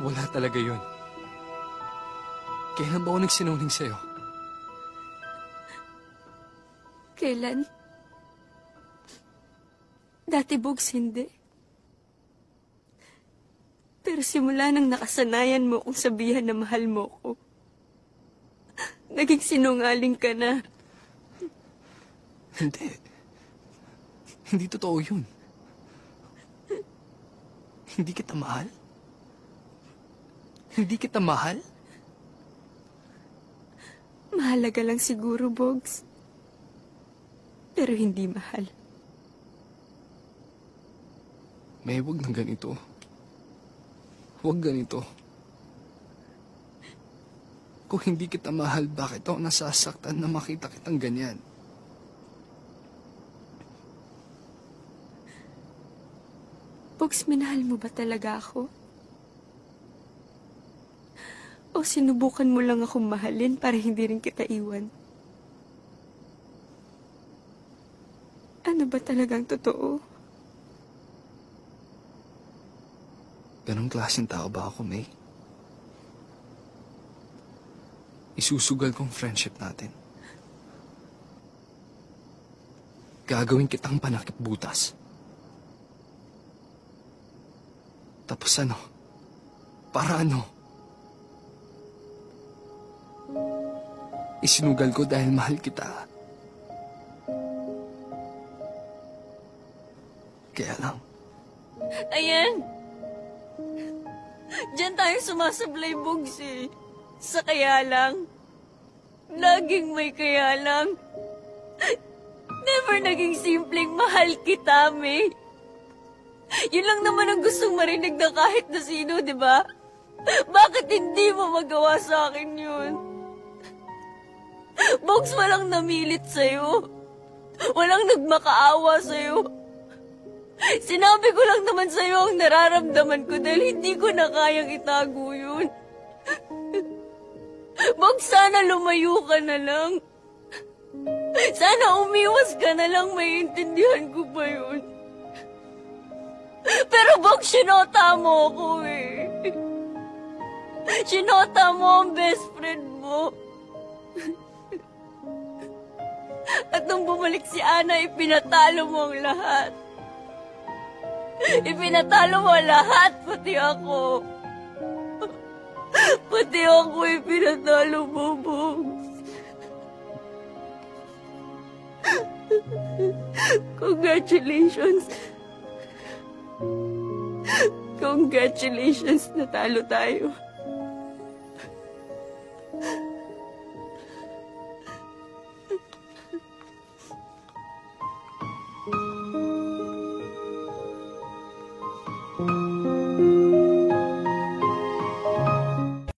Wala talaga yun. Kailan ba ako nagsinungaling sa'yo? Kailan? Dati, Bogs, hindi. Pero simula nang nakasanayan mo kung sabihan na mahal mo ko, naging sinungaling ka na. Hindi. Hindi totoo yun. Hindi kita mahal? Hindi kita mahal? Mahalaga lang siguro, Bogs. Pero hindi mahal. May huwag na ganito. Huwag ganito. Kung hindi kita mahal, bakit ako nasasaktan na makita kitang ganyan? Bogs, minahal mo ba talaga ako? O sinubukan mo lang akong mahalin para hindi rin kita iwan? Ano ba talagang totoo? Ganong klaseng tao ba ako, May? Isusugal kong friendship natin. Gagawin kitang panakip butas. Tapos ano? Para ano? Isinugal ko dahil mahal kita. Kaya lang. Ayan! Diyan tayo sumasablay, Bogs, eh. Sa kaya lang. Laging may kaya lang. Never naging simpleng mahal kita, May. Yun lang naman ang gustong marinig na kahit na sino, di ba? Bakit hindi mo magawa sa akin yun? Bogs, walang namilit sa'yo. Walang nagmakaawa sa'yo. Sinabi ko lang naman sa'yo ang nararamdaman ko dahil hindi ko na kayang itago yun. Bogs, sana lumayo ka na lang. Sana umiwas ka na lang, maiintindihan ko ba yun? Pero Bogs, sinota mo ako eh. Sinota mo ang best friend mo. At nung bumalik si Ana, ipinatalo mo ang lahat. Ipinatalo mo lahat, pati ako. Pati ako ipinatalo mo, Bogs. Congratulations. Congratulations, natalo tayo.